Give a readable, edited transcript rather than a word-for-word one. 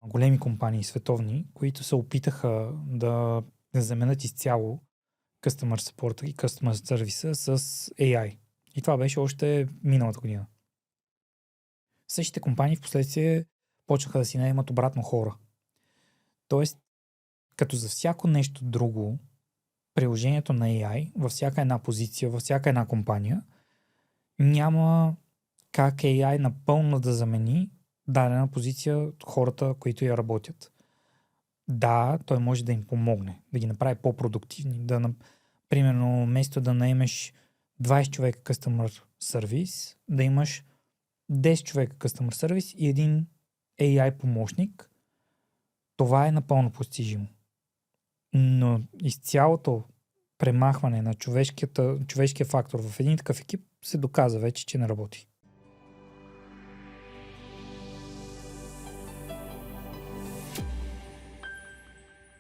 големи компании световни, които се опитаха да заменят изцяло Customer Support и Customer Service с AI. И това беше още миналата година. Същите компании в последствие почнаха да си наемат обратно хора. Тоест, като за всяко нещо друго, приложението на AI във всяка една позиция, във всяка една компания, няма как AI напълно да замени дадена позиция от хората, които я работят. Да, той може да им помогне, да ги направи по-продуктивни. Примерно, вместо да наемеш 20 човека Customer Service, да имаш 10 човека Customer Service и един AI помощник. Това е напълно постижимо. Но изцялото премахване на човешкия фактор в един такъв екип се доказа вече, че не работи.